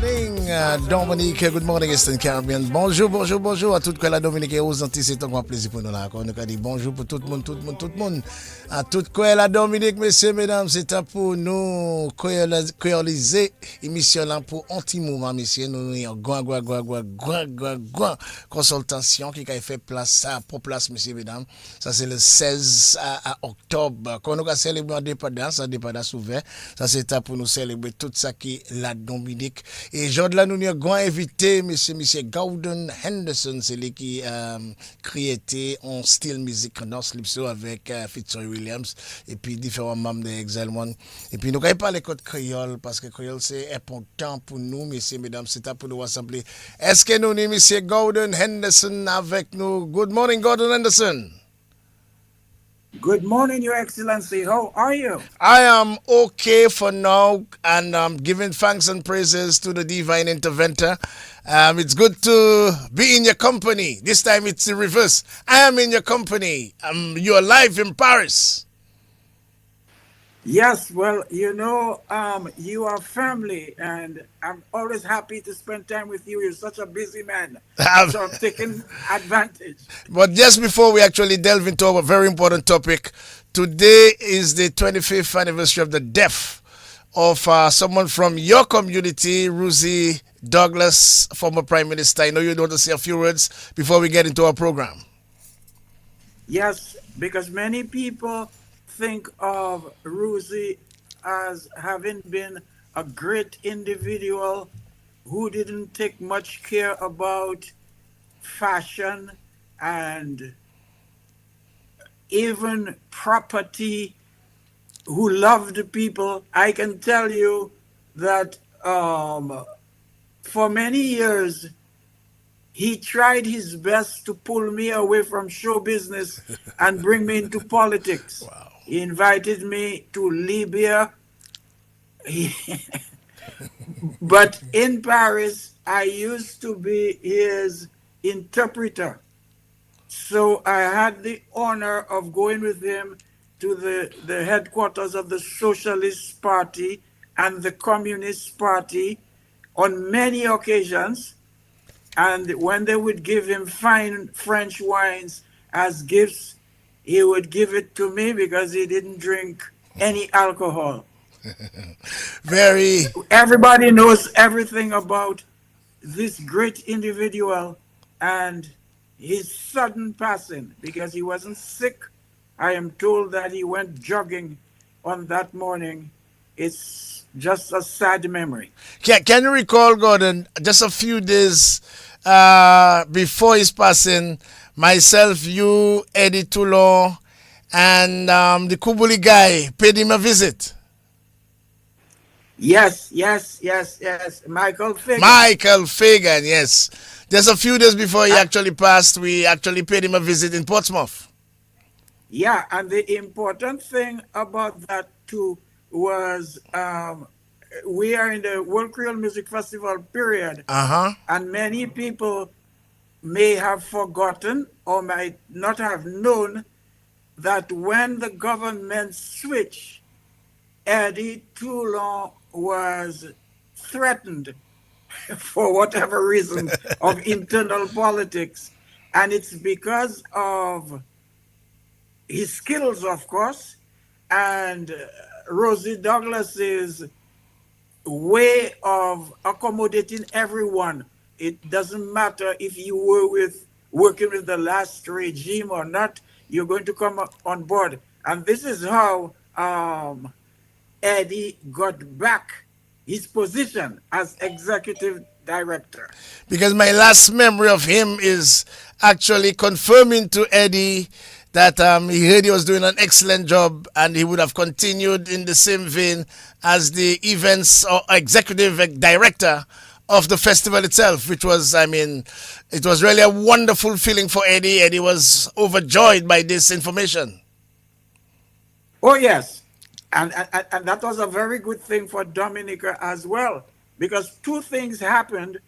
morning, Dominique. Good morning, Eastern Caribbean. Bonjour, bonjour, bonjour à toute la Dominique et aux Antilles. C'est un grand plaisir pour nous là. On nous dit bonjour pour tout le monde, tout le monde, tout le monde. À toute la Dominique, messieurs, mesdames, c'est un pour nous créoliser émission là pour anti-mouvement, messieurs. Nous avons consultation qui a fait place pour place, messieurs, mesdames. Ça, c'est le 16 octobre. Quand nous avons célébré l'indépendance ouverte, ça, c'est pour nous célébrer tout ça qui est la Dominique. Et aujourd'hui, là, nous avons invité monsieur Gordon Henderson, c'est lui qui créé en style musique North Lipso avec featuring Williams et puis différents membres de Exile One. Et puis nous allons parler de créole parce que créole c'est important pour nous, messieurs, mesdames, c'est pour nous rassembler. Est-ce que nous avons monsieur Gordon Henderson avec nous? Good morning, Gordon Henderson. Good morning, Your Excellency. How are you? I am okay for now, and I'm giving thanks and praises to the divine interventor. It's good to be in your company. This time it's the reverse. I am in your company. You're live in Paris. Yes, well, you are family, and I'm always happy to spend time with you. You're such a busy man, so I'm taking advantage. But just before we actually delve into a very important topic, today is the 25th anniversary of the death of someone from your community, Rosie Douglas, former Prime Minister. I know you want to say a few words before we get into our program. Yes, because many people think of Rosie as having been a great individual who didn't take much care about fashion and even property, who loved people. I can tell you that for many years, he tried his best to pull me away from show business and bring me into politics. Wow. He invited me to Libya. But in Paris, I used to be his interpreter. So I had the honor of going with him to the headquarters of the Socialist Party and the Communist Party on many occasions. And when they would give him fine French wines as gifts, he would give it to me because he didn't drink any alcohol. Everybody knows everything about this great individual and his sudden passing because he wasn't sick. I am told that he went jogging on that morning. It's just a sad memory. Can you recall, Gordon, just a few days before his passing, myself, you, Eddie Toulon, and the Kubuli guy paid him a visit? Yes. Michael Fagan, yes. Just a few days before he actually passed, we actually paid him a visit in Portsmouth. Yeah, and the important thing about that too was we are in the World Creole Music Festival period, and many people may have forgotten or might not have known that when the government switched, Eddie Toulon was threatened for whatever reason of internal politics. And it's because of his skills, of course, and Rosie Douglas's way of accommodating everyone. It doesn't matter if you were working with the last regime or not, you're going to come on board. And this is how Eddie got back his position as executive director. Because my last memory of him is actually confirming to Eddie that he heard he was doing an excellent job and he would have continued in the same vein as the events or executive director of the festival itself, which was, it was really a wonderful feeling for Eddie. Eddie was overjoyed by this information. Oh, yes. And that was a very good thing for Dominica as well, because two things happened.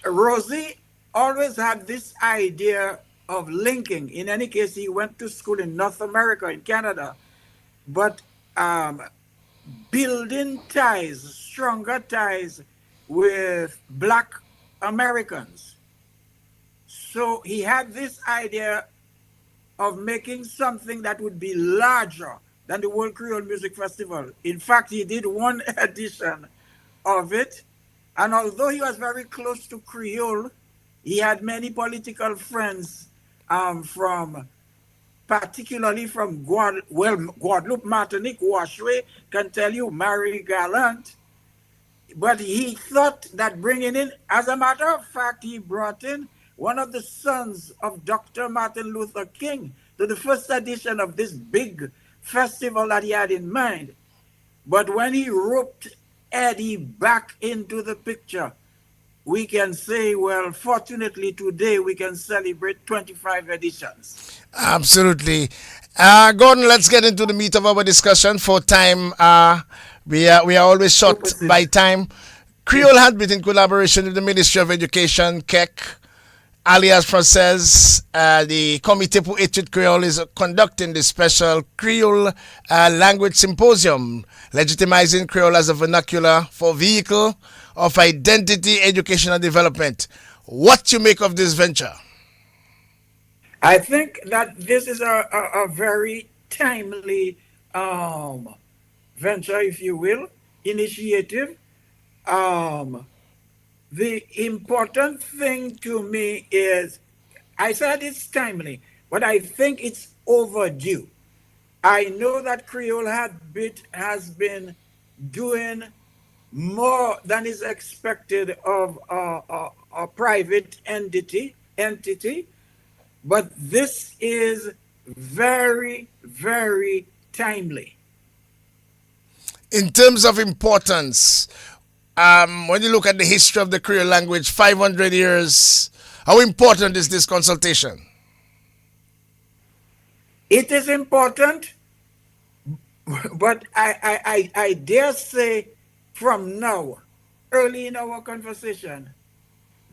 Rosie always had this idea of linking. In any case, he went to school in North America, in Canada, but building ties, stronger ties with Black Americans. So he had this idea of making something that would be larger than the World Creole Music Festival. In fact, he did one edition of it. And although he was very close to Creole, he had many political friends from, particularly from Guadeloupe, Martinique, Washwe, can tell you, Mary Gallant. But he thought that bringing in, as a matter of fact, he brought in one of the sons of Dr. Martin Luther King to the first edition of this big festival that he had in mind. But when he roped Eddie back into the picture, we can say, well, fortunately today we can celebrate 25 editions. Absolutely. Gordon, let's get into the meat of our discussion for time. We are always short by time. Creole Heartbeat, in collaboration with the Ministry of Education, KEC, alias Francaise, the Comité pour Études Creole is conducting the special Creole Language Symposium, legitimizing Creole as a vernacular for vehicle of identity, education, and development. What you make of this venture? I think that this is a very timely venture, if you will, initiative. Um, the important thing to me is, I said it's timely, but I think it's overdue. I know that Creole Heartbeat has been doing more than is expected of a private entity, but this is very, very timely. In terms of importance, when you look at the history of the Creole language, 500 years, how important is this consultation? It is important, but I dare say from now, early in our conversation,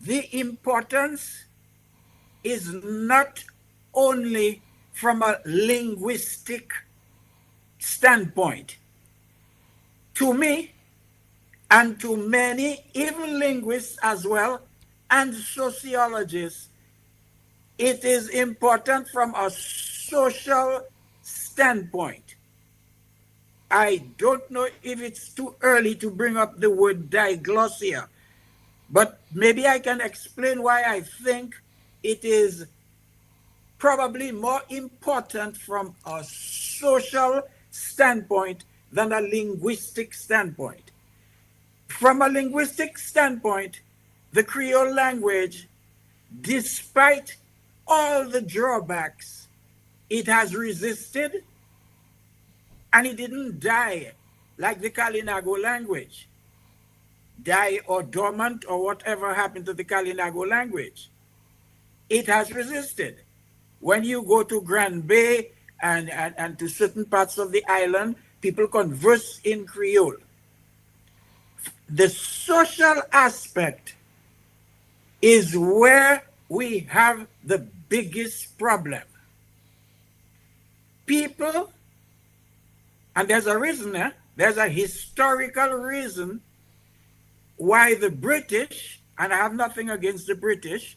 the importance is not only from a linguistic standpoint. To me, and to many, even linguists as well, and sociologists, it is important from a social standpoint. I don't know if it's too early to bring up the word diglossia, but maybe I can explain why I think it is probably more important from a social standpoint than a linguistic standpoint. From a linguistic standpoint, the Creole language, despite all the drawbacks, it has resisted and it didn't die like the Kalinago language, die or dormant or whatever happened to the Kalinago language. It has resisted. When you go to Grand Bay and to certain parts of the island, people converse in Creole. The social aspect is where we have the biggest problem. People, and there's a reason, there's a historical reason why the British, and I have nothing against the British,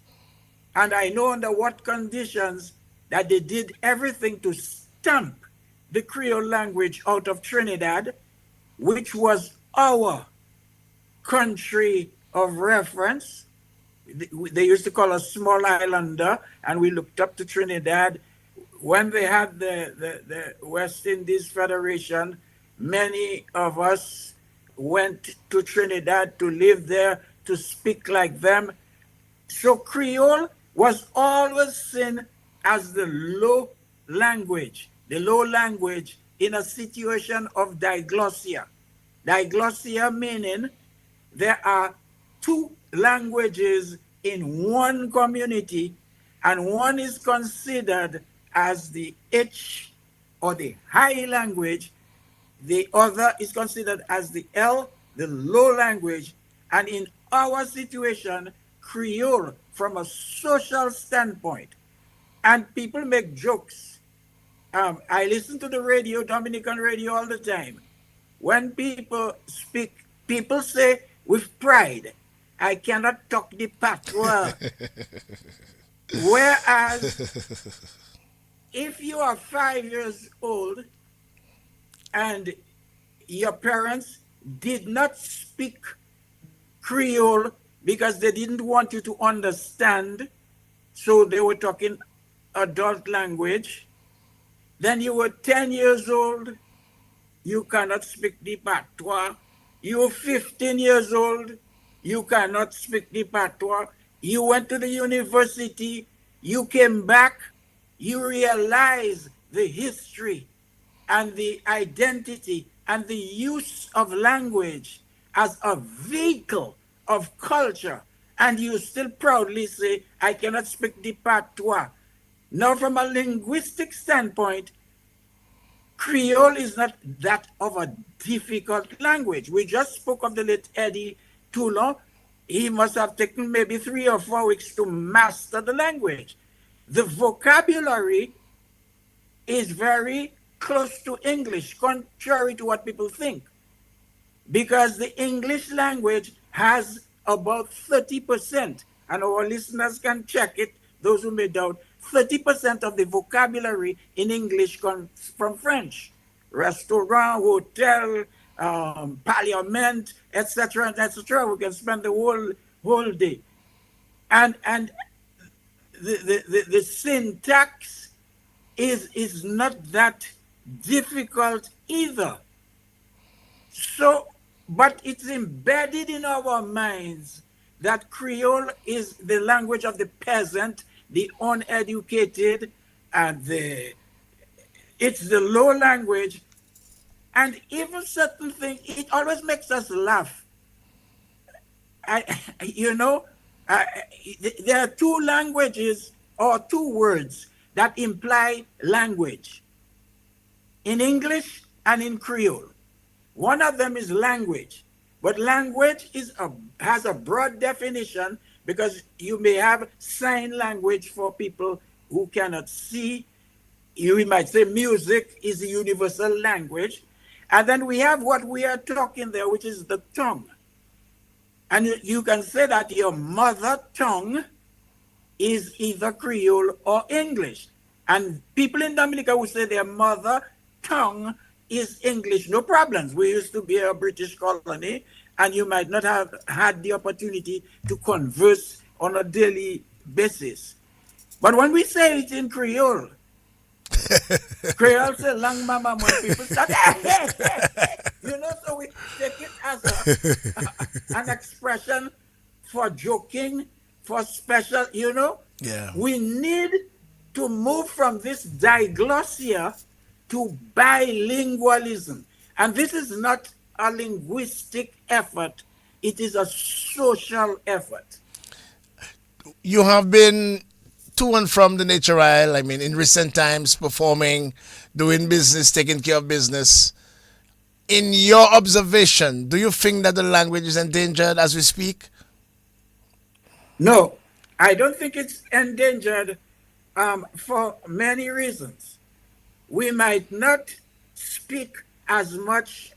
and I know under what conditions that they did everything to stamp the Creole language out of Trinidad, which was our country of reference. They used to call us small islander, and we looked up to Trinidad. When they had the West Indies Federation, many of us went to Trinidad to live there, to speak like them. So Creole was always seen as the low language in a situation of diglossia. Diglossia meaning there are two languages in one community, and one is considered as the H or the high language, the other is considered as the L, the low language. And in our situation, Creole, from a social standpoint, and people make jokes. I listen to the radio, Dominican radio, all the time. When people speak people say with pride, I cannot talk the patois. Whereas if you are 5 years old and your parents did not speak Creole because they didn't want you to understand, so they were talking adult language, then you were 10 years old, you cannot speak the patois. You're 15 years old, you cannot speak the patois. You went to the university, you came back, you realize the history and the identity and the use of language as a vehicle of culture, and you still proudly say, I cannot speak the patois. Now, from a linguistic standpoint, Creole is not that of a difficult language. We just spoke of the late Eddie Toulon. He must have taken maybe 3 or 4 weeks to master the language. The vocabulary is very close to English, contrary to what people think, because the English language has about 30%, and our listeners can check it, those who may doubt, 30% of the vocabulary in English comes from French. Restaurant, hotel, parliament, etc., etc. We can spend the whole day. And the syntax is not that difficult either. So, but it's embedded in our minds that Creole is the language of the peasant, the uneducated, and it's the low language. And even certain things, it always makes us laugh. I, you know, there are two languages or two words that imply language in English and in Creole. One of them is language, but language has a broad definition because you may have sign language for people who cannot see. You might say music is a universal language. And then we have what we are talking there, which is the tongue. And you can say that your mother tongue is either Creole or English. And people in Dominica will say their mother tongue is English, no problems. We used to be a British colony, and you might not have had the opportunity to converse on a daily basis. But when we say it in Creole, Creole say lang mama when people start, so we take it as an expression for joking, for special, Yeah. We need to move from this diglossia to bilingualism. And this is not a linguistic effort, it is a social effort. You have been to and from the Nature Isle, I mean, in recent times, performing, doing business, taking care of business. In your observation, do you think that the language is endangered as we speak? No, I don't think it's endangered for many reasons. We might not speak as much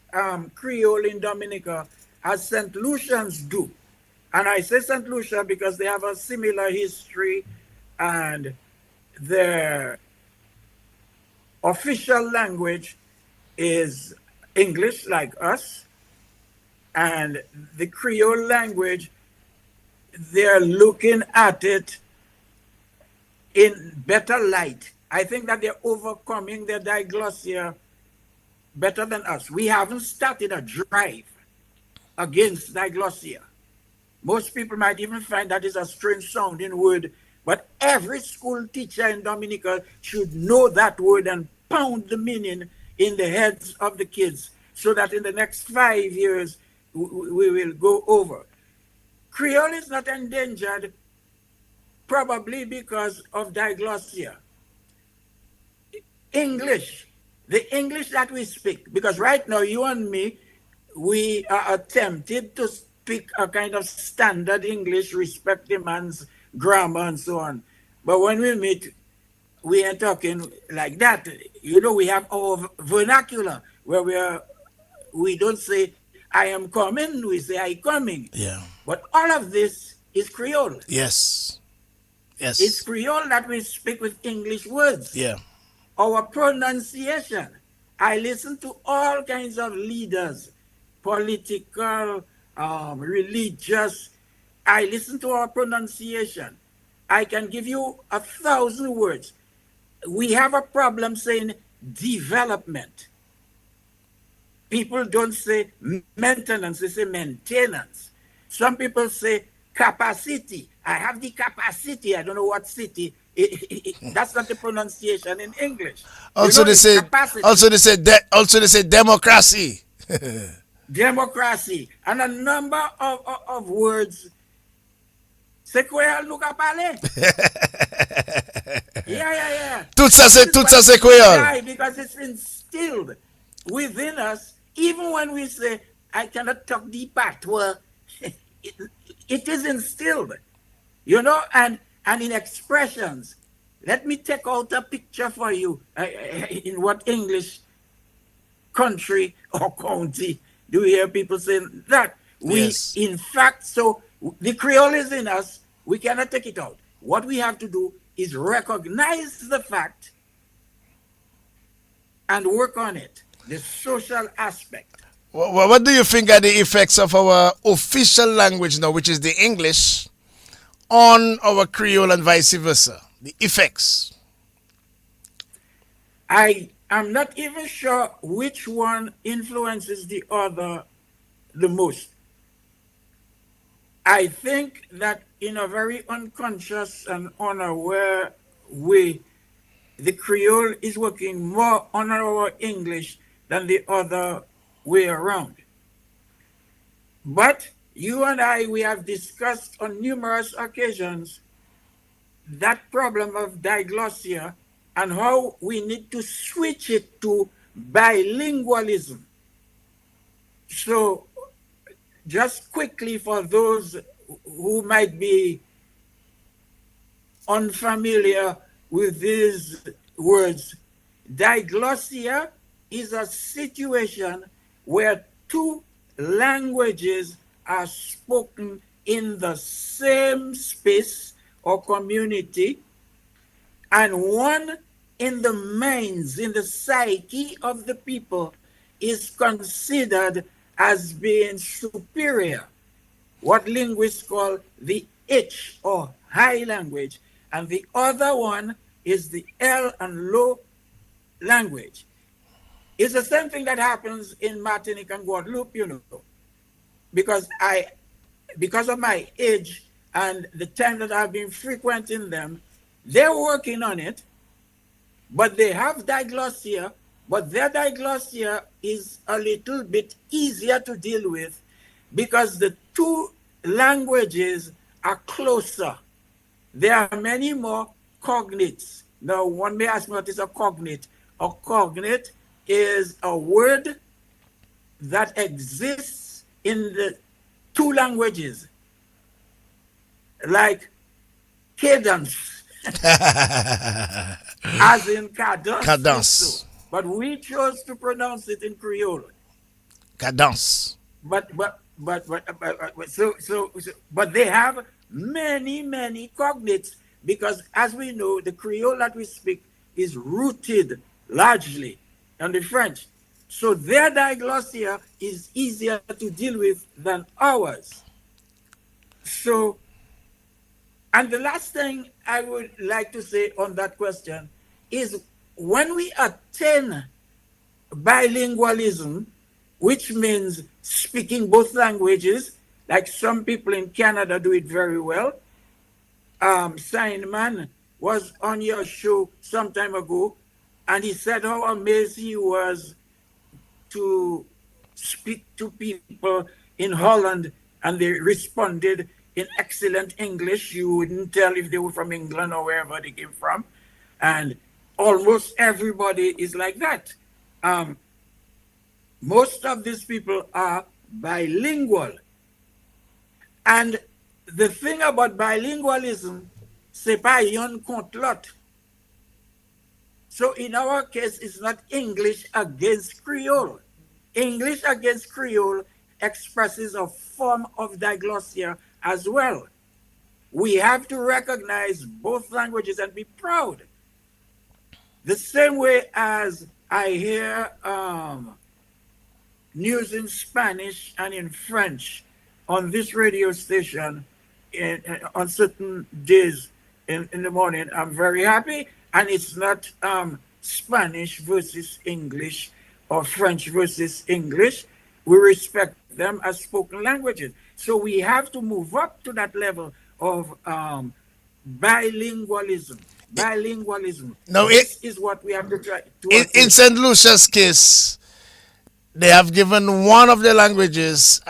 Creole in Dominica as St. Lucians do. And I say St. Lucia because they have a similar history and their official language is English, like us. And the Creole language, they're looking at it in better light. I think that they're overcoming their diglossia better than us. We haven't started a drive against diglossia. Most people might even find that is a strange sounding word, but every school teacher in Dominica should know that word and pound the meaning in the heads of the kids so that in the next 5 years we will go over. Creole is not endangered probably because of diglossia. English, the English that we speak, because right now you and me, we are attempted to speak a kind of standard English, respect the man's grammar and so on. But when we meet, we ain't talking like that. We have our vernacular where we don't say I am coming, we say I coming. Yeah. But all of this is Creole. Yes. It's Yes. Creole that we speak with English words. Yeah. Our pronunciation. I listen to all kinds of leaders, political, religious. I listen to our pronunciation. I can give you 1,000 words. We have a problem saying development. People don't say maintenance, they say maintenance. Some people say capacity. I have the capacity. I don't know what city. That's not the pronunciation in English. You Also know, they it's say capacity, also they say democracy. democracy, and a number of words. C'est quoi nous qu'a parlé? Yeah, yeah, yeah. And this is Tout why ça c'est we créole. die, because it's instilled within us. Even when we say, I cannot talk the patois, it, it is instilled, you know, and in expressions. Let me take out a picture for you in what English country or county do we hear people saying that? We, Yes. in fact, so the Creole is in us, we cannot take it out. What we have to do is recognize the fact and work on it, the social aspect. What do you think are the effects of our official language now, which is the English, on our Creole and vice versa? The effects. I am not even sure which one influences the other the most. I think that in a very unconscious and unaware way, the Creole is working more on our English than the other way around. But you and I, we have discussed on numerous occasions that problem of diglossia and how we need to switch it to bilingualism. So, just quickly for those who might be unfamiliar with these words, diglossia is a situation where two languages are spoken in the same space or community, and one in the minds, in the psyche of the people, is considered as being superior, what linguists call the H or high language, and the other one is the L and low language. It's the same thing that happens in Martinique and Guadeloupe, you know, because because of my age and the time that I've been frequenting them, they're working on it, but they have diglossia, but their diglossia is a little bit easier to deal with because the two languages are closer. There are many more cognates. Now, one may ask me what is a cognate. A cognate is a word that exists in the two languages, like cadence, as in cadence. Cadence. But we chose to pronounce it in Creole. Cadence. But they have many cognates because, as we know, the Creole that we speak is rooted largely in the French. So their diglossia is easier to deal with than ours. So, and the last thing I would like to say on that question is when we attain bilingualism, which means speaking both languages, like some people in Canada do it very well. Steinman was on your show some time ago, and he said how amazed he was to speak to people in Holland, and they responded in excellent English. You wouldn't tell if they were from England or wherever they came from. And almost everybody is like that. Most of these people are bilingual. And the thing about bilingualism, c'est pas yon contre l'autre. So in our case, it's not English against Creole. English against Creole expresses a form of diglossia as well. We have to recognize both languages and be proud. The same way as I hear news in Spanish and in French on this radio station on certain days in the morning, I'm very happy. And it's not Spanish versus English or French versus English. We respect them as spoken languages. So we have to move up to that level of bilingualism. Bilingualism. Now, This is what we have to try to in attain. St. Lucia's case, they have given one of the languages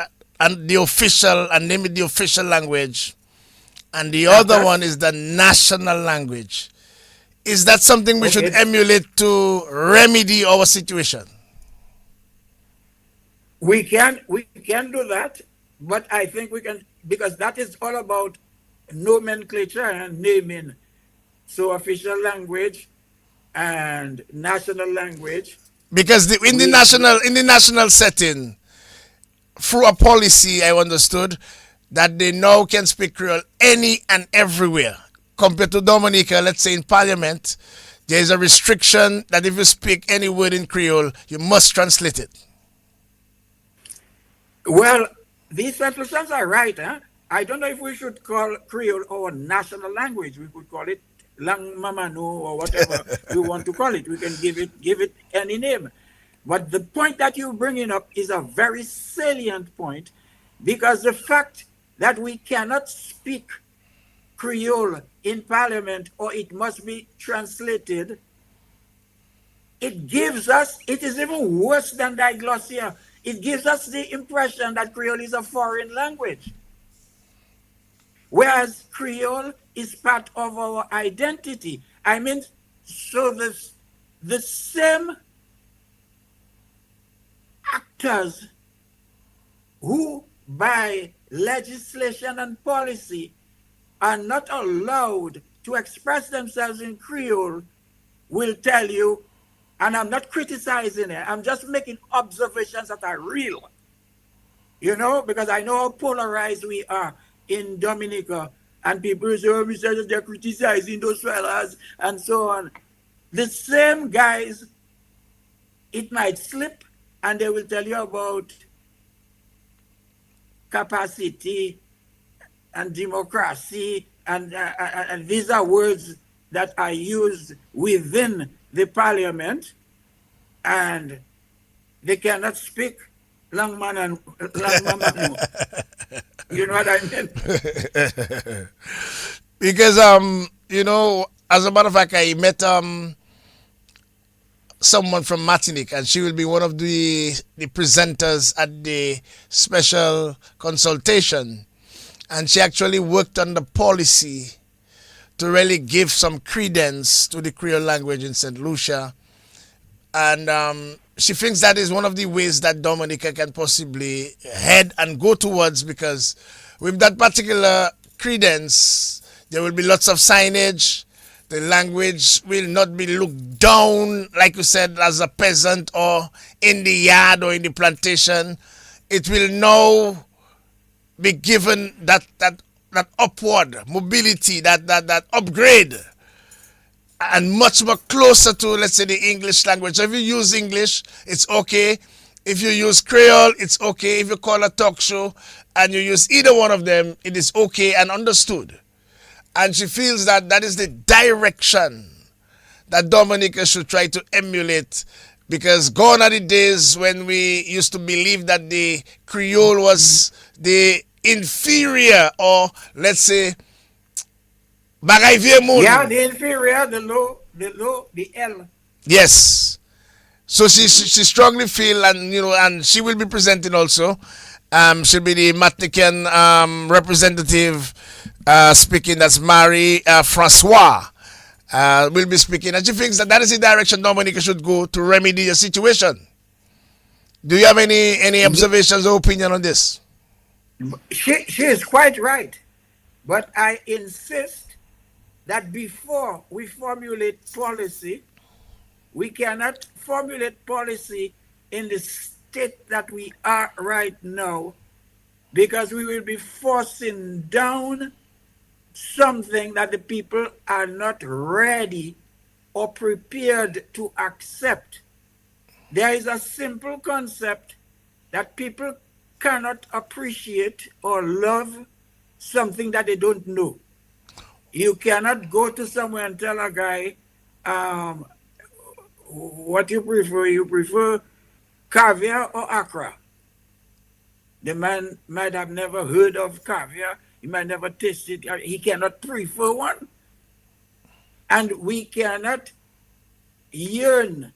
and the official and name it the official language, and the other one That's is the national language. Is that something we should okay. emulate to remedy our situation? We can do that, but I think we can, because that is all about nomenclature and naming. So official language and national language. Because We in the national setting, through a policy, I understood that they now can speak Creole any and everywhere. Compared to Dominica, let's say in Parliament, there is a restriction that if you speak any word in Creole, you must translate it. Well, these solutions are right. Huh? I don't know if we should call Creole our national language. We could call it Lang Mamanu or whatever we want to call it. We can give it any name. But the point that you're bringing up is a very salient point, because the fact that we cannot speak Creole in Parliament or it must be translated, it is even worse than diglossia. It gives us the impression that Creole is a foreign language, whereas Creole is part of our identity. I mean, so the same actors who, by legislation and policy, are not allowed to express themselves in Creole will tell you, and I'm not criticizing it, I'm just making observations that are real, because I know how polarized we are in Dominica, and people say, oh, we say that they're criticizing those fellas, and so on. The same guys, it might slip, and they will tell you about capacity and democracy, and these are words that are used within the parliament, and they cannot speak Langmamanu. You know what I mean? Because as a matter of fact, I met someone from Martinique, and she will be one of the presenters at the special consultation, and she actually worked on the policy to really give some credence to the Creole language in St. Lucia. And she thinks that is one of the ways that Dominica can possibly head and go towards, because with that particular credence, there will be lots of signage. The language will not be looked down, like you said, as a peasant or in the yard or in the plantation. It will now be given that upward mobility, that upgrade, and much more closer to, let's say, the English language. So if you use English, it's okay. If you use Creole, it's okay. If you call a talk show and you use either one of them, it is okay and understood. And she feels that that is the direction that Dominica should try to emulate, because gone are the days when we used to believe that the Creole was the inferior, or let's say bagay vie Yeah, moun. the inferior, the low, the L. Yes. So she strongly feel, and she will be presenting also. She'll be the Martinican representative speaking. That's Marie Francois. Will be speaking, and she thinks that is the direction Dominica should go to remedy the situation. Do you have any observations or opinion on this? She is quite right. But I insist that before we formulate policy, we cannot formulate policy in the state that we are right now, because we will be forcing down something that the people are not ready or prepared to accept. There is a simple concept that people cannot appreciate or love something that they don't know. You cannot go to somewhere and tell a guy, um, what you prefer. You prefer caviar or accra? The man might have never heard of caviar. He might never tasted it. He cannot prefer one. And we cannot yearn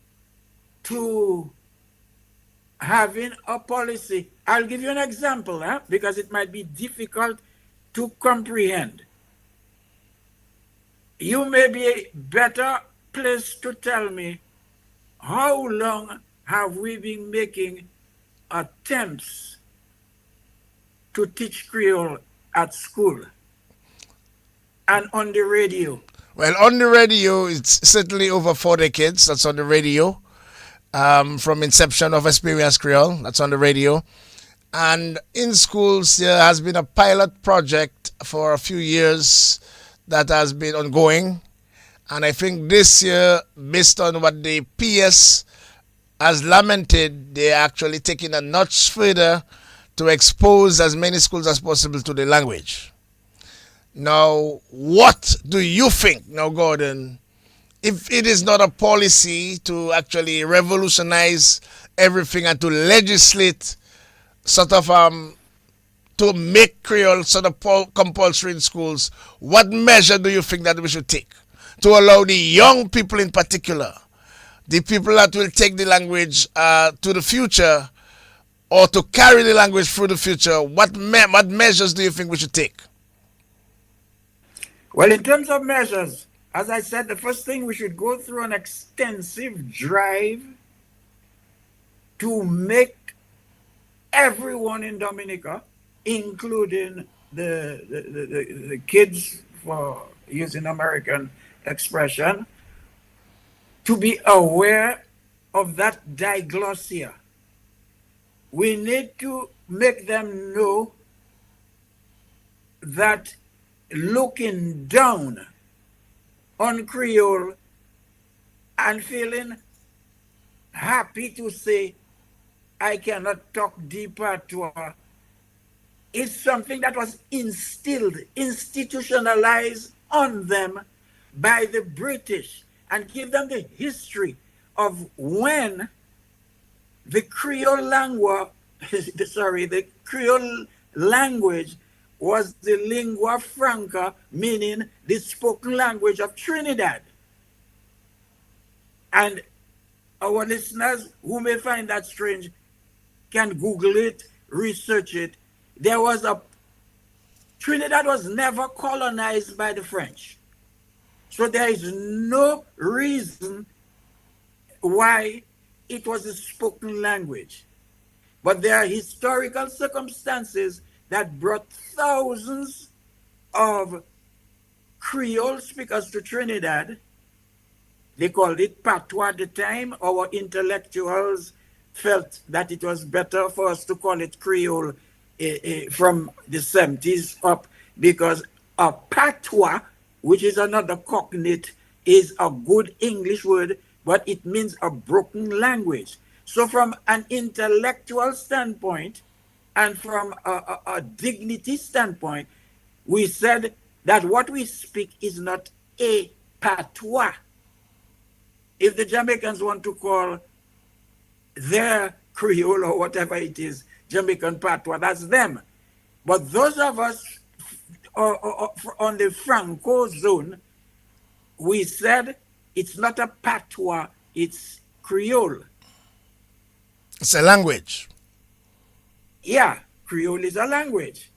to having a policy. I'll give you an example, because it might be difficult to comprehend. You may be better placed to tell me how long have we been making attempts to teach Creole at school and on the radio. Well, on the radio, it's certainly over 4 decades. That's on the radio. From inception of Experience Creole, that's on the radio. And in schools, there has been a pilot project for a few years that has been ongoing. And I think this year, based on what the PS has lamented, they're actually taking a notch further to expose as many schools as possible to the language. Now, what do you think, now, Gordon, if it is not a policy to actually revolutionize everything and to legislate sort of to make Creole sort of compulsory in schools, what measure do you think that we should take to allow the young people in particular, the people that will take the language to the future or to carry the language through the future, what measures do you think we should take? Well, in terms of measures, as I said, the first thing, we should go through an extensive drive to make everyone in Dominica, including the kids, for using American expression, to be aware of that diglossia. We need to make them know that looking down on Creole and feeling happy to say, I cannot talk deep patois, is something that was instilled, institutionalized on them by the British, and give them the history of when the Creole language, the Creole language was the lingua franca, meaning the spoken language of Trinidad. And our listeners who may find that strange can Google it, research it. Trinidad was never colonized by the French. So there is no reason why it was a spoken language. But there are historical circumstances that brought thousands of Creole speakers to Trinidad. They called it patois at the time. Our intellectuals felt that it was better for us to call it Creole from the 70s up, because a patois, which is another cognate, is a good English word, but it means a broken language. So from an intellectual standpoint and from a dignity standpoint, we said that what we speak is not a patois. If the Jamaicans want to call their Creole or whatever it is, Jamaican patois, that's them. But those of us on the Franco zone, we said it's not a patois, it's Creole. It's a language. Yeah, Creole is a language,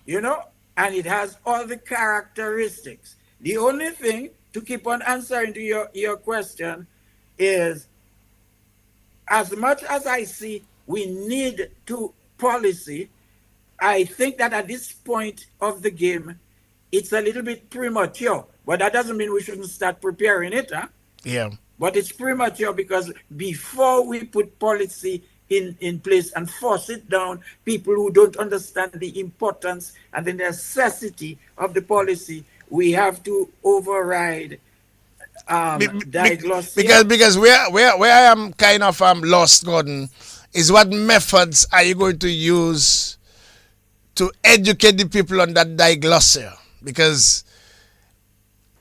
and it has all the characteristics. The only thing, to keep on answering to your question, is as much as I see we need to policy, I think that at this point of the game, it's a little bit premature. But that doesn't mean we shouldn't start preparing it, huh? Yeah. But it's premature because before we put policy in place and force it down people who don't understand the importance and the necessity of the policy. We have to override Be- be- be- diglossia. because where I am kind of lost, Gordon, is what methods are you going to use to educate the people on that diglossia? Because,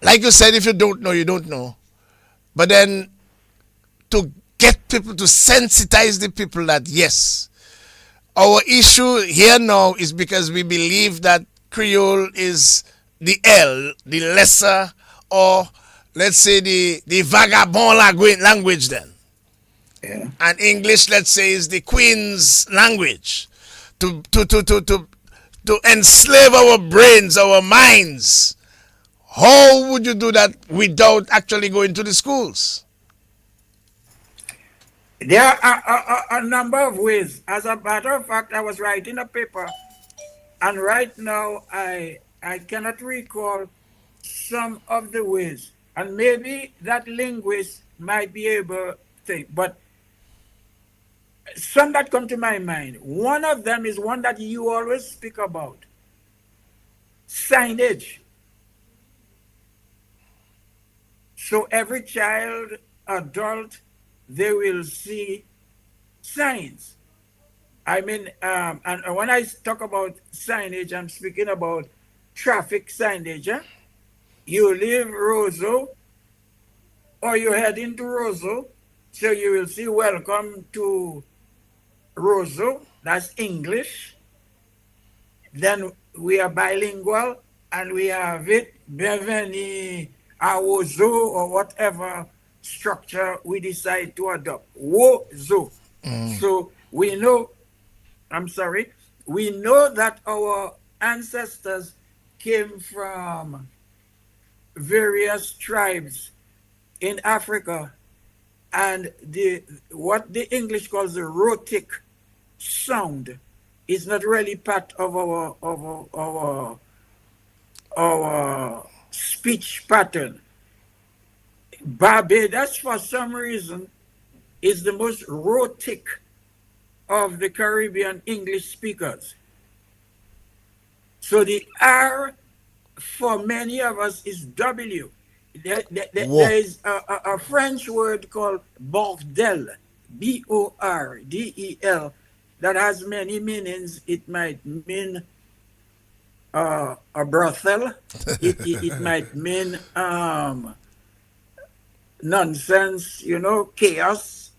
like you said, if you don't know, you don't know. But then to get people to sensitize the people that yes, our issue here now is because we believe that Creole is the L, the lesser, or let's say the vagabond language then. Yeah. And English, let's say, is the Queen's language. To enslave our brains, our minds. How would you do that without actually going to the schools? There are a number of ways. As a matter of fact, I was writing a paper, and right now I cannot recall some of the ways, and maybe that linguist might be able to think, but some that come to my mind. One of them is one that you always speak about: signage. So every child, adult, they will see signs. I mean, and when I talk about signage, I'm speaking about traffic signage. Eh? You leave Roseau or you head into Roseau, so you will see welcome to Roseau, that's English. Then we are bilingual and we have it, bienvenue à Wozo or whatever structure we decide to adopt. Wozo. So we know, I'm sorry, we know that our ancestors came from various tribes in Africa, and the what the English calls the rhotic sound is not really part of our speech pattern. Barbados, for some reason, is the most rhotic of the Caribbean English speakers. So the R for many of us is W. Whoa. There is a French word called bordel, Bordel, that has many meanings. It might mean a brothel. It might mean nonsense, chaos.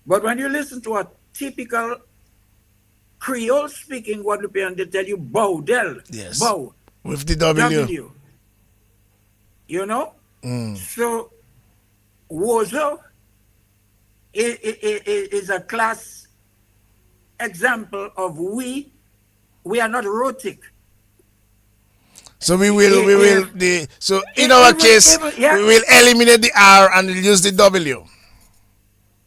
But when you listen to a typical Creole speaking Guadeloupean, they tell you bordel, Yes. bow, With the W. W, you know? Mm. So Wozo is a class example of we are not rhotic. So we will so in our case Even we yeah, will eliminate the R and use the W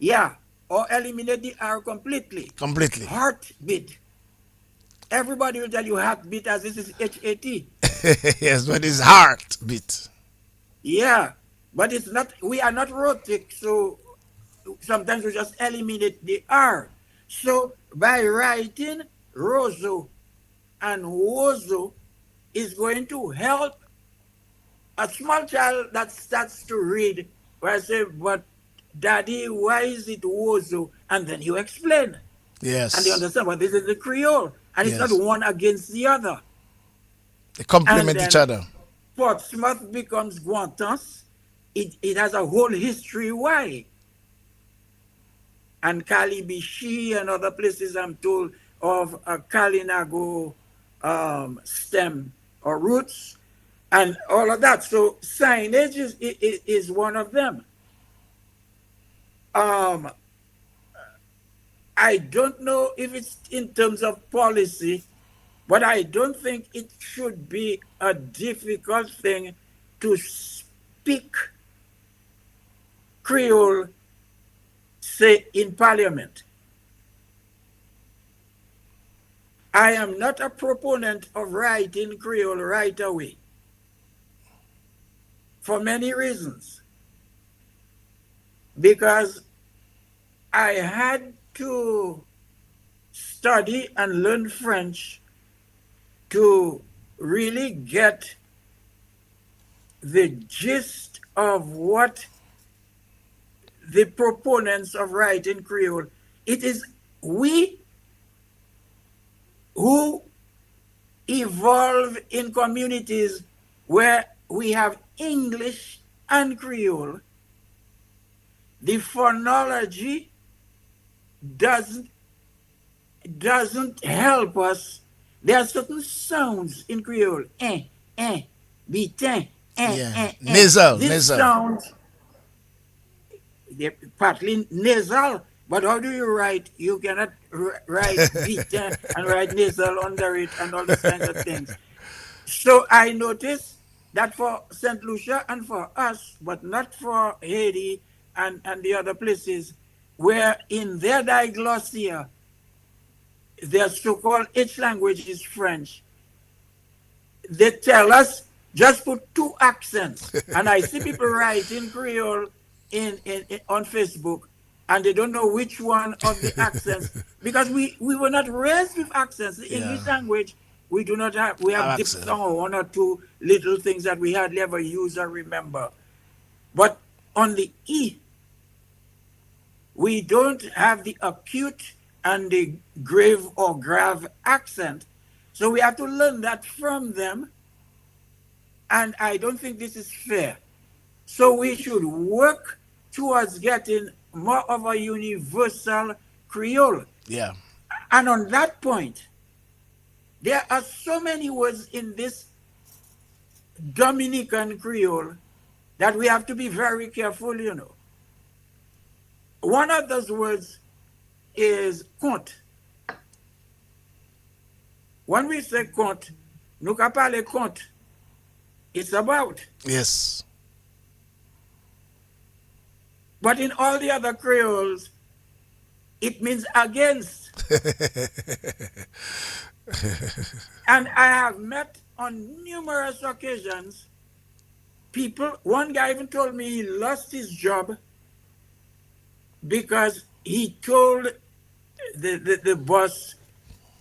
yeah, or eliminate the R completely. completely. Heartbeat. Everybody will tell you heartbeat as this is HAT. Yes, but it's heartbeat. Yeah, but it's not. We are not rhotic, so sometimes we just eliminate the R. So by writing Rozo and Wozo is going to help a small child that starts to read. Where I say, but daddy, why is it Wozo? And then you explain. And they Yes. understand, well, this is the Creole. And it's not Yes. one against the other. They And complement each then other. Portsmouth becomes Guantas. It has a whole history why. And Calibishi and other places, I'm told, of a Kalinago stem or roots and all of that. So signage is one of them. Um, I don't know if it's in terms of policy, but I don't think it should be a difficult thing to speak Creole, say, in Parliament. I am not a proponent of writing Creole right away for many reasons. Because I had to study and learn French to really get the gist of what the proponents of writing Creole. It is we who evolve in communities where we have English and Creole. The phonology doesn't help us. There are certain sounds in Creole. Bitin, Nasal, This nasal. sound, they're partly nasal, but how do you write? You cannot write bitin and write nasal under it and all those kinds of things. So I noticed that for St. Lucia and for us, but not for Haiti and the other places, where in their diglossia, their so-called H language is French, they tell us just put two accents. And I see people writing Creole in on Facebook, and they don't know which one of the accents, because we were not raised with accents. The English language, we do not have, we have diphthong or one or two little things that we hardly ever use or remember. But on the E, we don't have the acute and the grave or grave accent. So we have to learn that from them. And I don't think this is fair. So we should work towards getting more of a universal Creole. Yeah. And on that point, there are so many words in this Dominican Creole that we have to be very careful, you know. One of those words is compte. When we say compte, nous ka parler compte, it's about. Yes. But in all the other Creoles, it means against. And I have met on numerous occasions people, one guy even told me he lost his job because he told the boss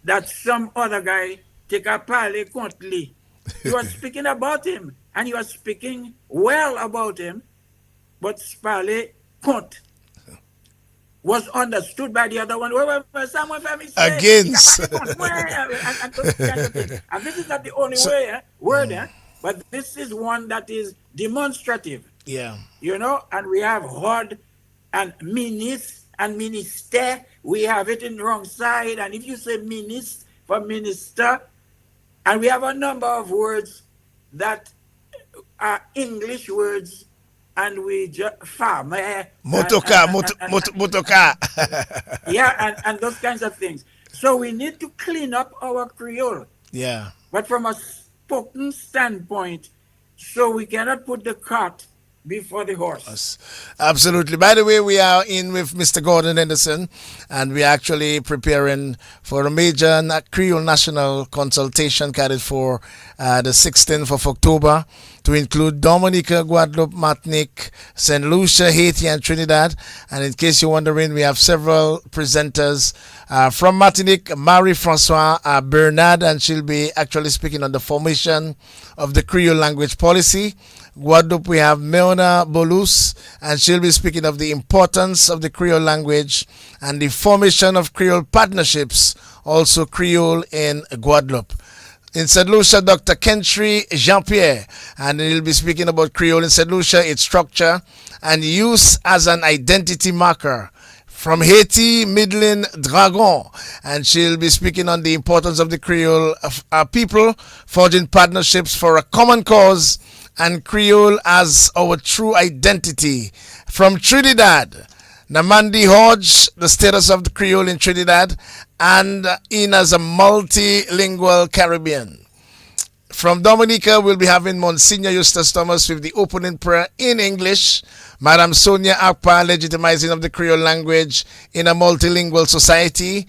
that some other guy take a parler contre lui. He was speaking about him, and he was speaking well about him, but parler contre was understood by the other one. Someone say, against. And this is not the only word, but this is one that is demonstrative. Yeah. You know, and we have hod and minis and minister. We have it in the wrong side. And if you say minist for minister, and we have a number of words that are English words, and we just farmer, motoka. Yeah, and those kinds of things. So we need to clean up our Creole. Yeah. But from a spoken standpoint, so we cannot put the cart before the horse. Absolutely. By the way, we are in with Mr. Gordon Henderson, and we're actually preparing for a major Creole national consultation carried for the 16th of October to include Dominica, Guadeloupe, Martinique, St. Lucia, Haiti, and Trinidad. And in case you're wondering, we have several presenters from Martinique, Marie-Francois Bernard, and she'll be actually speaking on the formation of the Creole language policy. Guadeloupe, we have Meona Bolus, and she'll be speaking of the importance of the Creole language and the formation of Creole partnerships, also Creole in Guadeloupe. In St. Lucia, Dr. Kentry Jean-Pierre, and he'll be speaking about Creole in St. Lucia, its structure, and use as an identity marker. From Haiti, Midland Dragon, and she'll be speaking on the importance of the Creole people, forging partnerships for a common cause, and Creole as our true identity. From Trinidad, Namandi Hodge, the status of the Creole in Trinidad, and in as a multilingual Caribbean. From Dominica, we'll be having Monsignor Eustace Thomas with the opening prayer in English. Madam Sonia Akpa, legitimizing of the Creole language in a multilingual society.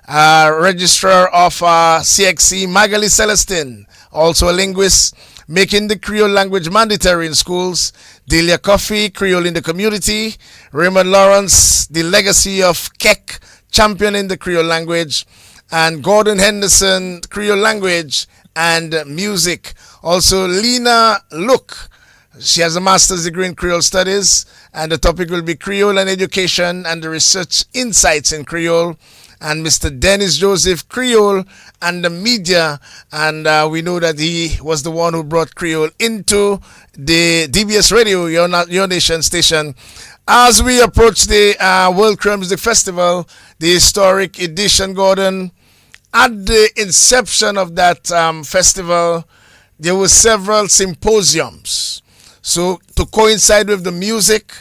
Registrar of CXC, Magali Celestine, also a linguist, making the Creole language mandatory in schools. Delia Coffey, Creole in the community. Raymond Lawrence, the legacy of Kek championing the Creole language, and Gordon Henderson, Creole language and music. Also, Lena Look. She has a master's degree in Creole studies, and the topic will be Creole and education and the research insights in Creole. And Mr. Dennis Joseph, Creole and the media. And we know that he was the one who brought Creole into the DBS Radio, your nation station. As we approach the World Creole Music Festival, the historic edition, Gordon, at the inception of that festival, there were several symposiums. So to coincide with the music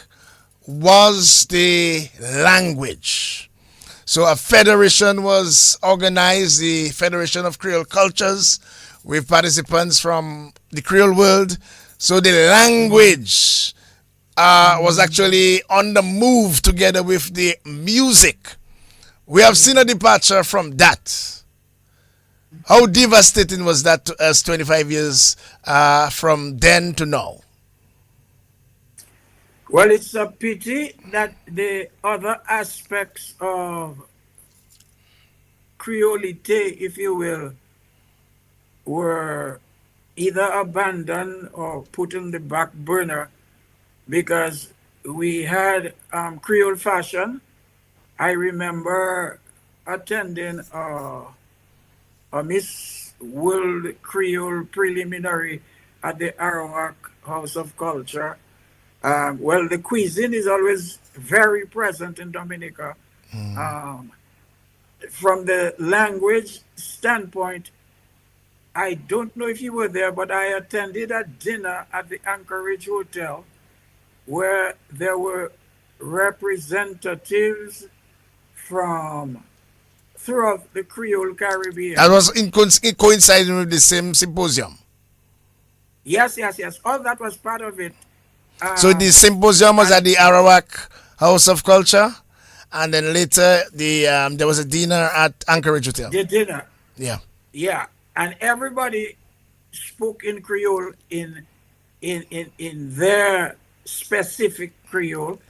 was the language. So a federation was organized, the Federation of Creole Cultures, with participants from the Creole world. So the language was actually on the move together with the music. We have seen a departure from that. How devastating was that to us 25 years from then to now? Well, it's a pity that the other aspects of Creolite, if you will, were either abandoned or put on the back burner because we had Creole fashion. I remember attending a Miss World Creole preliminary at the Arawak House of Culture. Well, the cuisine is always very present in Dominica. Um, from the language standpoint, I don't know if you were there, but I attended a dinner at the Anchorage Hotel where there were representatives from throughout the Creole That Caribbean. was in coinciding with the same symposium. Yes, yes, yes. All that was part of it. So the Um, symposium was and at the Arawak House of Culture, and then later there was a dinner at Anchorage Hotel. the dinner, Yeah. yeah, and everybody spoke in Creole in their specific Creole.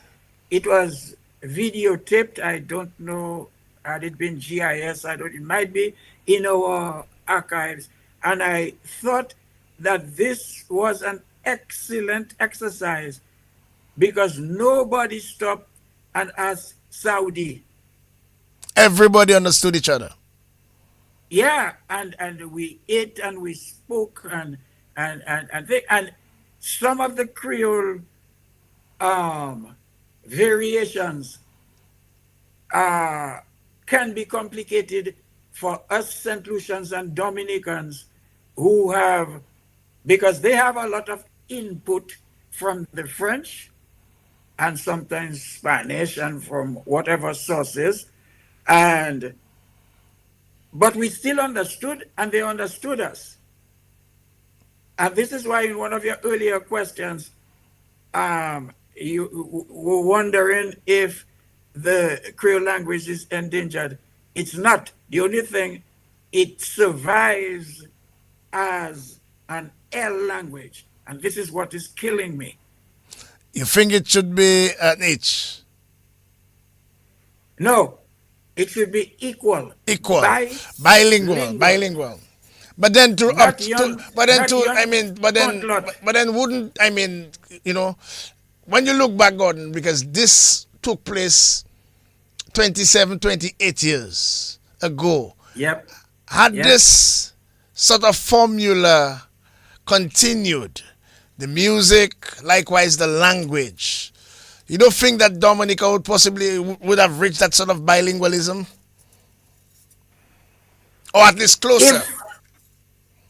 It was videotaped. I don't know had it been GIS. I don't. It might be in our archives. And I thought that this was an excellent exercise because nobody stopped and asked Saudi. Everybody understood each other. Yeah, and we ate and we spoke and some of the Creole um variations uh, can be complicated for us St. Lucians and Dominicans who have, because they have a lot of input from the French and sometimes Spanish and from whatever sources. And but we still understood and they understood us. And this is why in one of your earlier questions, you were wondering if the Creole language is endangered. It's not. The only thing, it survives as an L language. And this is what is killing me. You think it should be an H? No, it should be equal, Equal, bilingual, bilingual, bilingual. But then to up not to, young, but then not to, I young mean, pontlet. but then wouldn't, I mean, you know, when you look back, Gordon, because this took place 27, 28 years ago, Yep, had yep. this sort of formula continued, the music, likewise the language, you don't think that Dominica would possibly would have reached that sort of bilingualism, or at least closer, If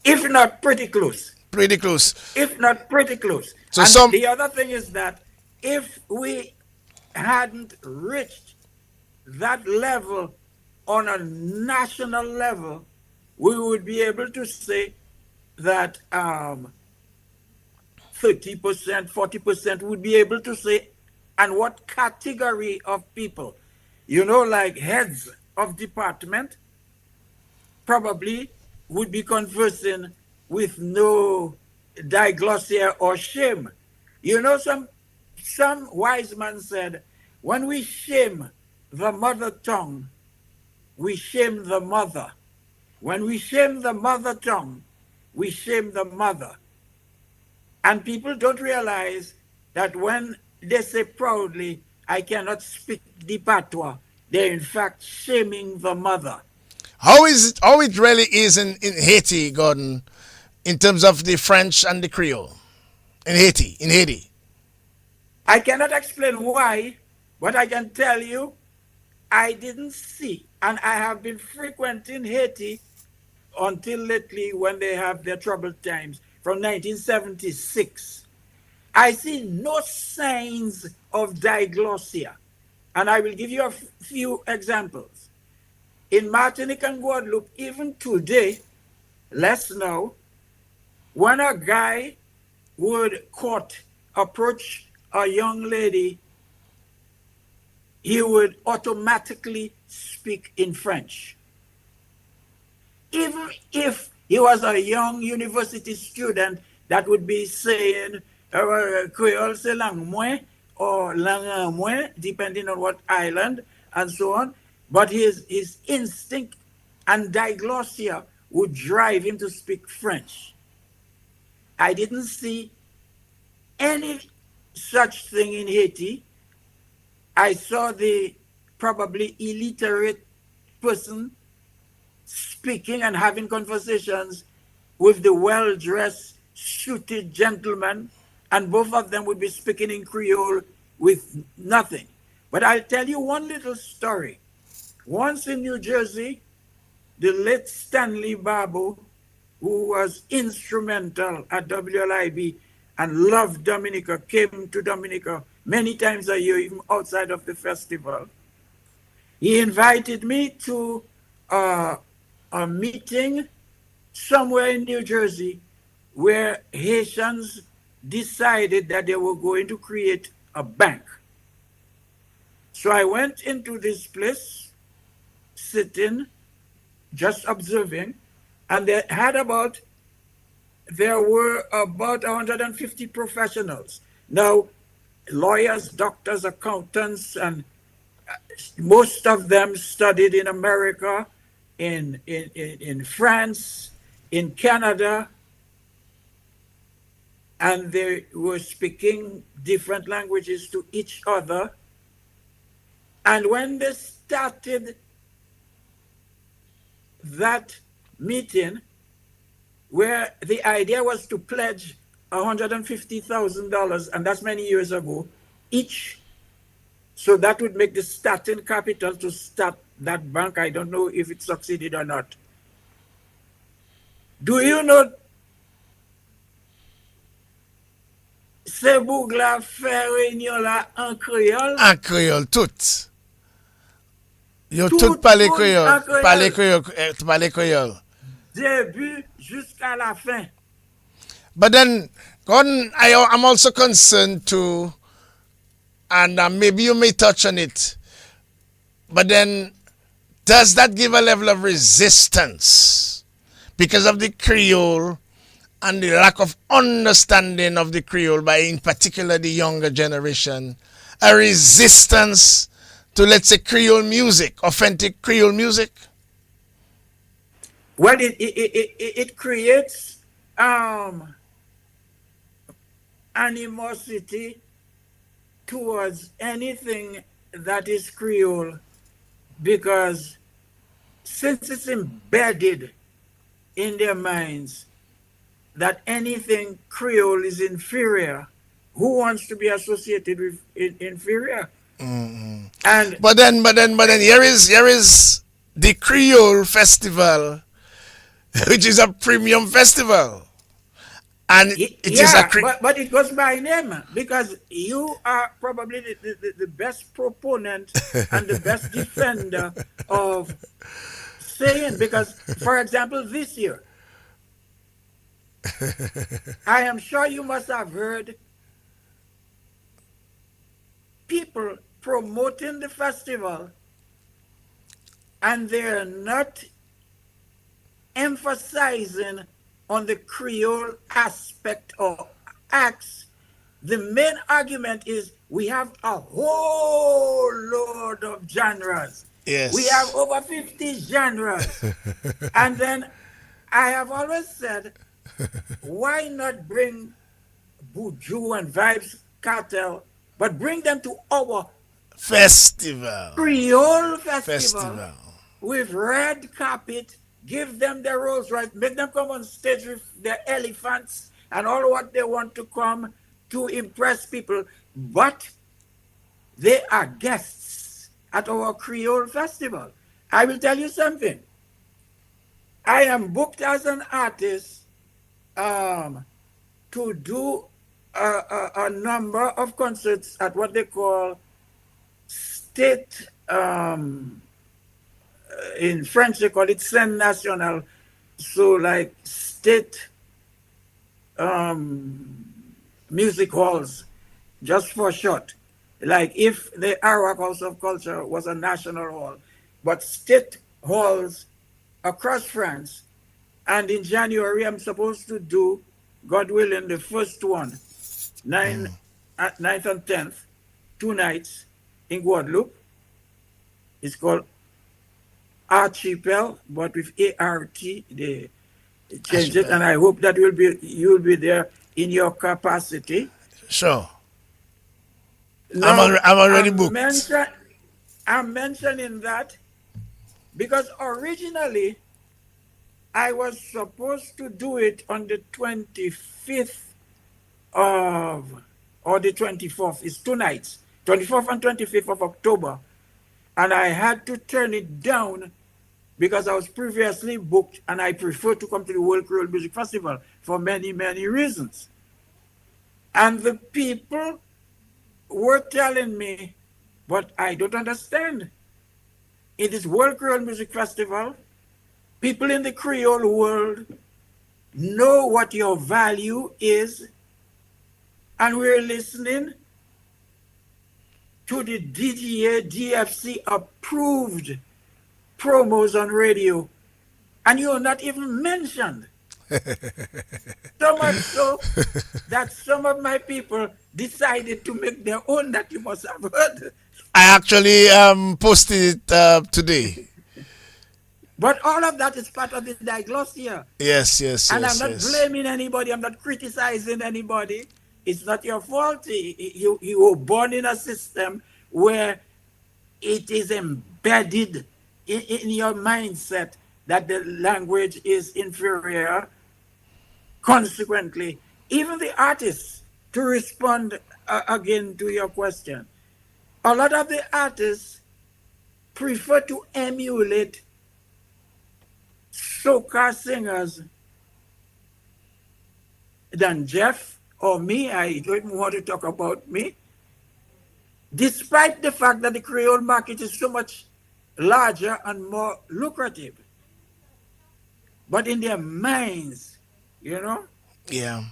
if not pretty close. pretty close. If not pretty close. So And some the other thing is that if we hadn't reached that level on a national level, we would be able to say that 30%, 40% would be able to say, and what category of people, like heads of department probably would be conversing with no diglossia or shame. Some wise man said, when we shame the mother tongue, we shame the mother. When we shame the mother tongue, we shame the mother. And people don't realize that when they say proudly, I cannot speak the patois, they're in fact shaming the mother. How it really is in Haiti, Gordon, in terms of the French and the Creole in Haiti, in Haiti. I cannot explain why, but I can tell you I didn't see, and I have been frequenting Haiti until lately when they have their troubled times from 1976. I see no signs of diglossia. And I will give you a few examples. In Martinique and Guadeloupe, even today, less now, when a guy would approach a young lady, he would automatically speak in French. Even if he was a young university student that would be saying Creole c'est langue moins or langue moins, depending on what island and so on. But his instinct and diglossia would drive him to speak French. I didn't see any such thing in Haiti. I saw the probably illiterate person speaking and having conversations with the well-dressed, suited gentleman, and both of them would be speaking in Creole with nothing. But I'll tell you one little story. Once in New Jersey, the late Stanley Babu, who was instrumental at WLIB and loved Dominica, came to Dominica many times a year, even outside of the festival. He invited me to a meeting somewhere in New Jersey where Haitians decided that they were going to create a bank. So I went into this place, sitting, just observing, and there were about 150 professionals. Now, lawyers, doctors, accountants, and most of them studied in America, in France, in Canada, and they were speaking different languages to each other. And when they started that meeting, where the idea was to pledge $150,000, and that's many years ago, each, so that would make the starting capital to start that bank. I don't know if it succeeded or not. Do you know Se bougla fait réunion là en créole? En Creole, tout. Yo tout parle Creole. Parle Creole. Parle Creole. Début jusqu'à la fin. But then, Gordon, I'm also concerned too, and maybe you may touch on it, but then does that give a level of resistance because of the Creole and the lack of understanding of the Creole by, in particular, the younger generation, a resistance to, let's say, Creole music, authentic Creole music? Well, it creates animosity towards anything that is Creole, because since it's embedded in their minds that anything Creole is inferior, who wants to be associated with inferior? Mm-hmm. And but then here is the Creole festival, which is a premium festival. And but it goes by name, because you are probably the best proponent and the best defender of saying, because, for example, this year, I am sure you must have heard people promoting the festival, and they're not emphasizing on the Creole aspect or acts. The main argument is we have a whole load of genres. We have Yes. over 50 genres. And then I have always said, why not bring Buju and Vibes Cartel, but bring them to our Festival. Creole festival Festival. with red carpet, give them their roles right, make them come on stage with their elephants and all what they want to come to impress people. But they are guests at our Creole festival. I will tell you something. I am booked as an artist um, to do a number of concerts at what they call state, in French they call it scène nationale, so like state um, music halls, just for short. Like if the Arawak House of Culture was a national hall, but state halls across France. And in January, I'm supposed to do, God willing, the first one, 9th and 10th, 2 nights in Guadeloupe. It's called Archipel, but with A-R-T, they changed it. Archipel. And I hope that you'll be there in your capacity. Sure. Now, I'm already booked. I'm mentioning that because originally I was supposed to do it on the 25th of, or the 24th. It's 2 nights, 24th and 25th of October. And I had to turn it down because I was previously booked and I prefer to come to the World Creole Music Festival for many, many reasons. And the people were telling me, but I don't understand. It is World Creole Music Festival. People in the Creole world know what your value is, and we're listening to the DGA DFC approved promos on radio, and you're not even mentioned. So much so that some of my people decided to make their own that you must have heard. I actually posted it today. But all of that is part of the diglossia. Yes, yes, And I'm yes, not yes. blaming anybody. I'm not criticizing anybody. It's not your fault. You were born in a system where it is embedded in your mindset that the language is inferior. Consequently, even the artists, to respond again to your question, a lot of the artists prefer to emulate soca singers than Jeff or me. I don't even want to talk about me. Despite the fact that the Creole market is so much larger and more lucrative. But in their minds, you know. Yeah.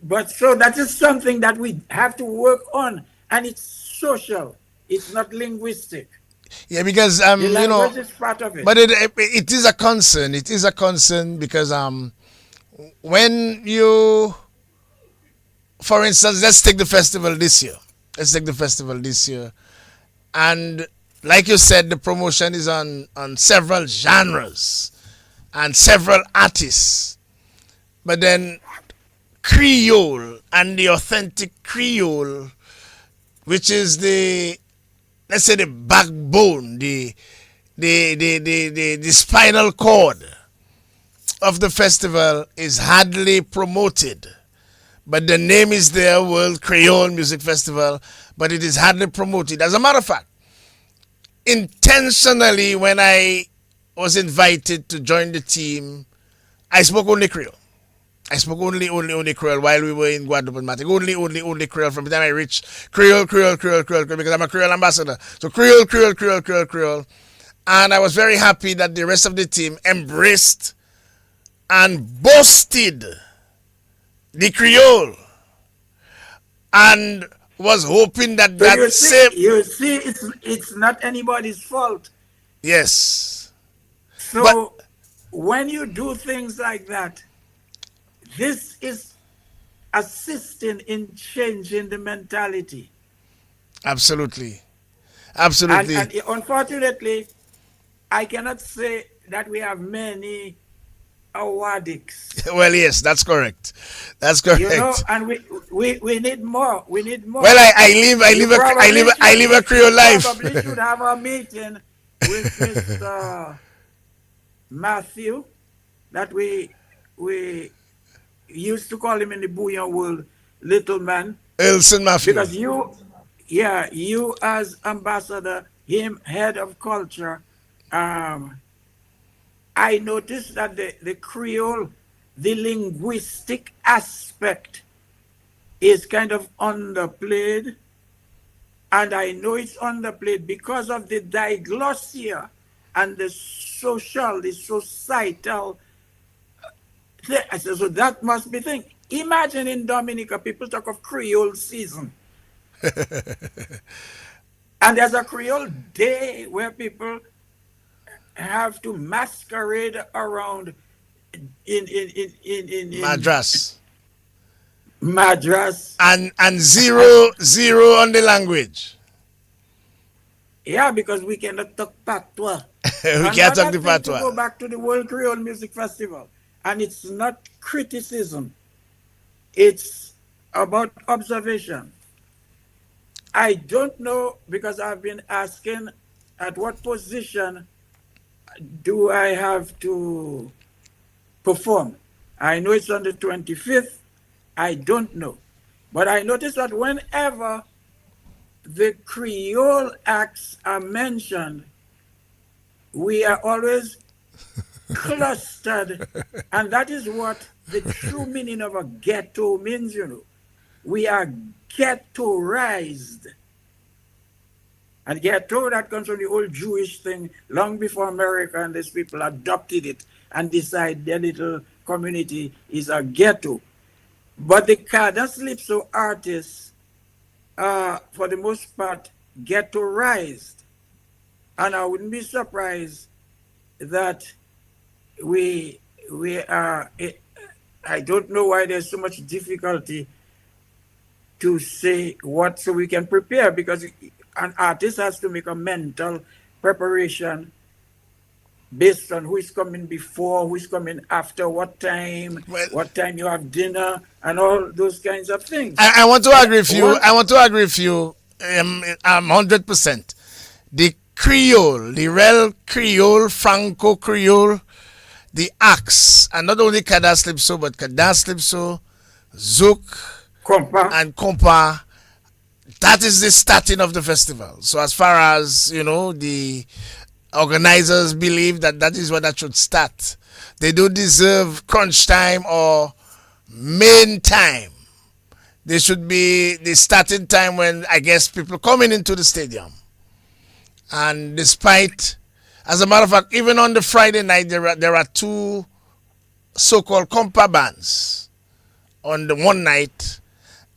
But so that is something that we have to work on. And it's social. It's not linguistic. Yeah, because The language is part of it. but it is a concern. It is a concern because when you, for instance, let's take the festival this year. Let's take the festival this year, and like you said, the promotion is on several genres and several artists. But then Creole and the authentic Creole, which is the, let's say, the backbone, the spinal cord of the festival, is hardly promoted. But the name is there, World Creole Music Festival, but it is hardly promoted. As a matter of fact, intentionally, when I was invited to join the team, I spoke only Creole. I spoke only Creole while we were in Guadeloupe and Martinique. Only Creole from the time I reached Creole, because I'm a Creole ambassador. So Creole. And I was very happy that the rest of the team embraced and boasted the Creole and was hoping that So that same. you see, it's not anybody's fault. Yes. But So when you do things like that, this is assisting in changing the mentality. absolutely. Absolutely. And unfortunately, I cannot say that we have many awardics. Well, yes, that's correct. That's You know, correct. and we need more. We need Well, more. I live a Creole You life. probably should have a meeting with Mr. Matthew that we used to call him in the bouillon world little man, Elson Matthew. because you as ambassador, him head of culture, um I noticed that the Creole, the linguistic aspect is kind of underplayed. And I know it's underplayed because of the diglossia and the social, the societal. I said, so that must be thing. Imagine in Dominica, people talk of Creole season. And there's a Creole day where people have to masquerade around in Madras. Madras. And zero on the language. Yeah, because we cannot talk patois. We can't talk Another the thing, to patois. go back to the World Creole Music Festival, and it's not criticism, it's about observation. I don't know, because I've been asking at what position do I have to perform. I know it's on the 25th. I don't know. But I notice that whenever the Creole acts are mentioned, we are always clustered. And that is what the true meaning of a ghetto means, you know. We are ghettoized. And ghetto, that comes from the old Jewish thing, long before America and these people adopted it and decide their little community is a ghetto. But the Calypso artists are, for the most part, ghettoized. And I wouldn't be surprised that we are. I don't know why there's so much difficulty to say what, so we can prepare, because an artist has to make a mental preparation based on who is coming before, who is coming after, Well, what time you have dinner, and all those kinds of things. I want to But agree with you. one I want to agree with you. I'm 100%. The Creole, the real Creole, Franco Creole, the axe, and not only Calypso, but Calypso, Zouk, compa, and Compa. That is the starting of the festival. So as far as the organizers believe that that is what that should start. They don't deserve crunch time or main time. They should be the starting time when, I guess, people coming into the stadium. And despite, as a matter of fact, even on the Friday night, there are two so-called compa bands on the one night,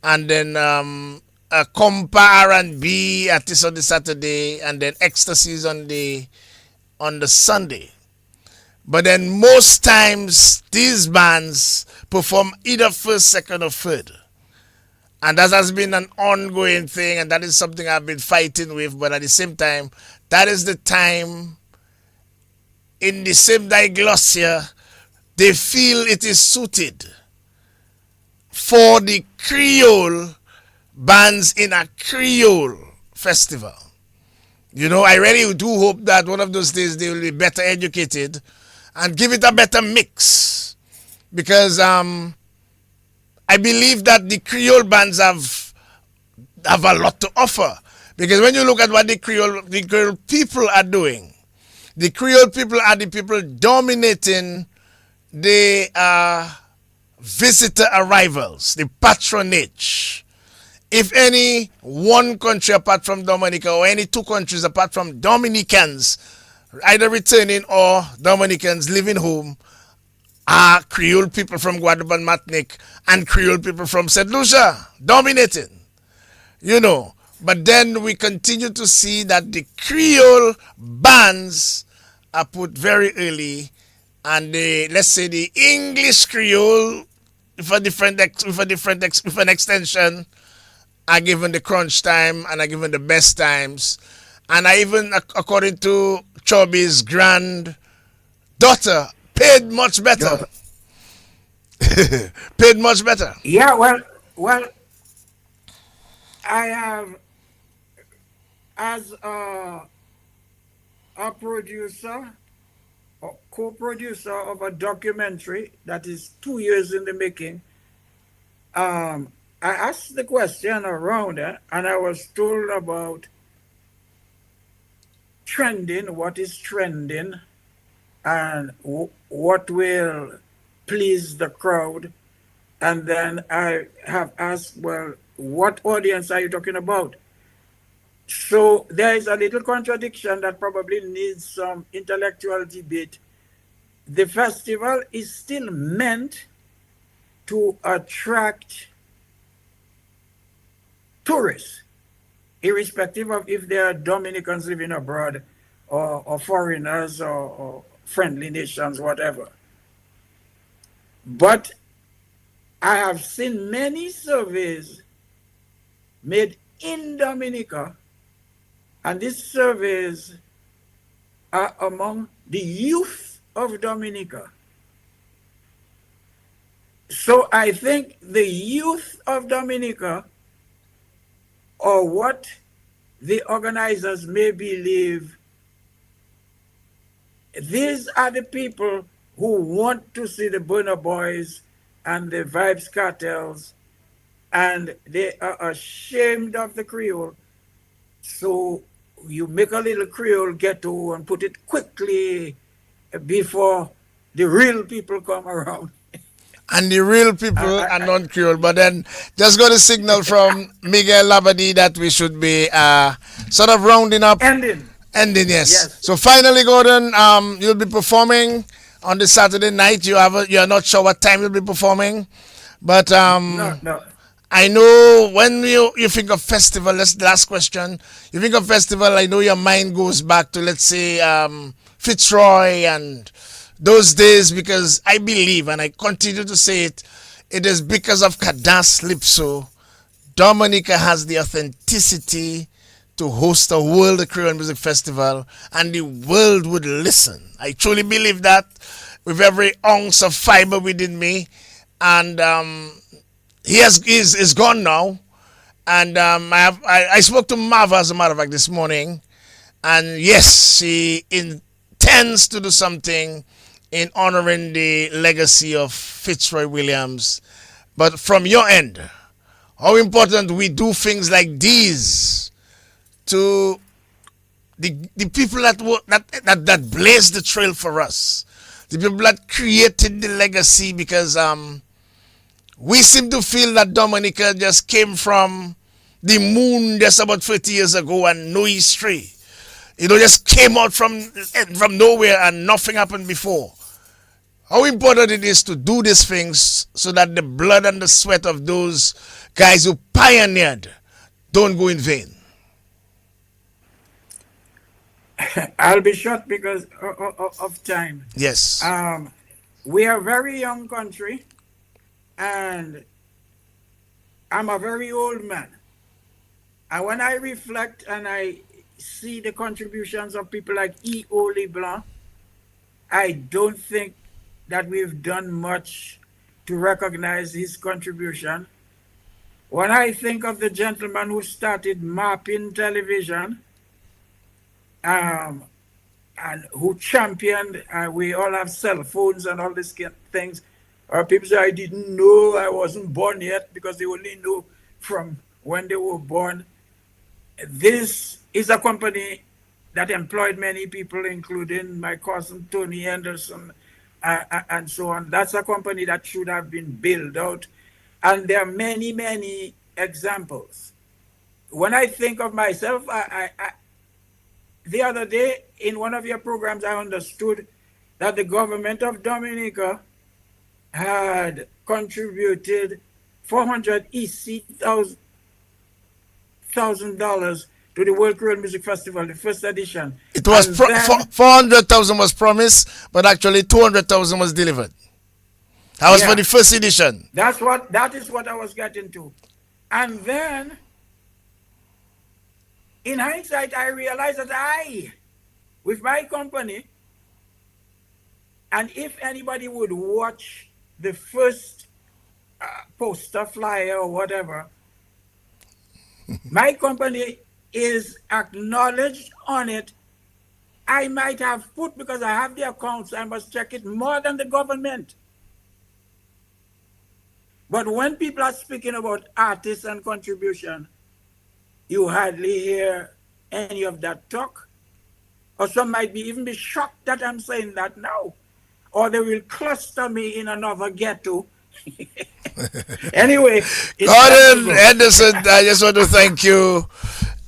and then a compa R&B artist on the Saturday, and then ecstasies on the Sunday. But then most times these bands perform either first, second, or third. And that has been an ongoing thing, and that is something I've been fighting with. But at the same time, that is the time, in the same diglossia, they feel it is suited for the Creole bands in a Creole festival. I really do hope that one of those days they will be better educated and give it a better mix. Because I believe that the Creole bands have a lot to offer. Because when you look at what the Creole people are doing, the Creole people are the people dominating the visitor arrivals, the patronage. If any one country apart from Dominica, or any two countries apart from Dominicans, either returning or Dominicans living home, are Creole people from Guadeloupe and Martinique and Creole people from St. Lucia dominating. But then we continue to see that the Creole bands are put very early, and let's say the English Creole with an extension are given the crunch time and are given the best times, And I even, according to Chubby's granddaughter, paid much better. Daughter. Paid much better. Yeah, well, I have, as a producer or co-producer of a documentary that is 2 years in the making. I asked the question around it, and I was told about trending, what is trending, and what will please the crowd. And then I have asked, well, what audience are you talking about? So there is a little contradiction that probably needs some intellectual debate. The festival is still meant to attract tourists, irrespective of if they are Dominicans living abroad or foreigners or friendly nations, whatever. But I have seen many surveys made in Dominica, and these surveys are among the youth of Dominica. So I think the youth of Dominica, or what the organizers may believe, these are the people who want to see the Burna Boys and the Vibes Cartels, and they are ashamed of the Creole. So you make a little Creole ghetto and put it quickly before the real people come around. And the real people are non-Creole. But then just got a signal from Miguel Labadie that we should be sort of rounding up. Ending, yes. Yes. So finally, Gordon, you'll be performing on the Saturday night. You're not sure what time you'll be performing, but No. I know when you think of festival. That's the last question. You think of festival. I know your mind goes back to, let's say, Fitzroy and those days, because I believe, and I continue to say it, it is because of Kadas Lipso, Dominica has the authenticity to host a World Creole Music Festival, and the world would listen. I truly believe that with every ounce of fiber within me, and he is gone now. And I spoke to Marva, as a matter of fact, this morning, and yes, she intends to do something in honoring the legacy of Fitzroy Williams. But from your end, how important we do things like these to the people that blazed the trail for us, the people that created the legacy, because we seem to feel that Dominica just came from the moon just about 30 years ago and no history. Just came out from nowhere and nothing happened before. How important it is to do these things so that the blood and the sweat of those guys who pioneered don't go in vain. I'll be short because of time. Yes. We are a very young country, and I'm a very old man. And when I reflect and I see the contributions of people like E.O. Leblanc, I don't think that we've done much to recognize his contribution. When I think of the gentleman who started mapping television, and who championed, we all have cell phones and all these things. People say, I didn't know, I wasn't born yet, because they only know from when they were born. This is a company that employed many people, including my cousin Tony Henderson, and so on. That's a company that should have been built out. And there are many, many examples. When I think of myself, the other day in one of your programs, I understood that the government of Dominica had contributed $400,000 to the World Creole Music Festival, the first edition. It was 400,000 was promised, but actually 200,000 was delivered. That was for the first edition. That is what I was getting to. And then in hindsight, I realized that with my company, and if anybody would watch the first poster, flyer, or whatever, my company is acknowledged on it. I might have put, because I have the accounts, I must check it, more than the government. But when people are speaking about artists and contribution, you hardly hear any of that talk. Or some might even be shocked that I'm saying that now. Or they will cluster me in another ghetto. Anyway, Gordon Henderson, I just want to thank you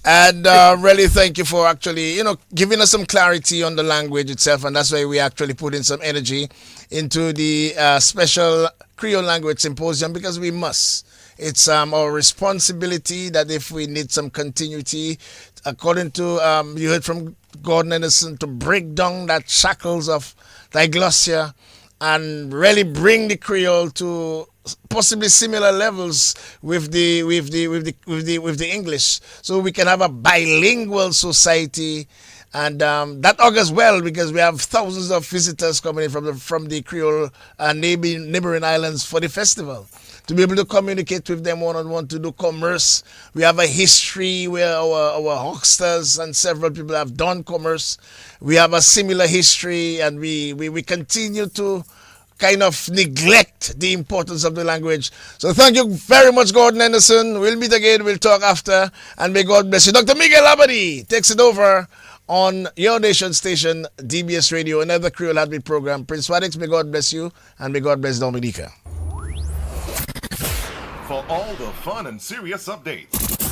and really thank you for actually, giving us some clarity on the language itself, and that's why we actually put in some energy into the special Creole Language Symposium, because we must. It's our responsibility that if we need some continuity, according to, you heard from Gordon Henderson, to break down that shackles of diglossia and really bring the Creole to possibly similar levels with the English, so we can have a bilingual society, and that augurs well, because we have thousands of visitors coming in from the Creole neighboring islands for the festival. To be able to communicate with them one-on-one, to do commerce. We have a history where our hucksters and several people have done commerce. We have a similar history, and we continue to kind of neglect the importance of the language. So thank you very much, Gordon Henderson. We'll meet again. We'll talk after, and may God bless you. Dr. Miguel Abadi takes it over on your nation station, DBS Radio, another Creole Heartbeat program. Prince Wadix, may God bless you, and may God bless Dominica. For all the fun and serious updates,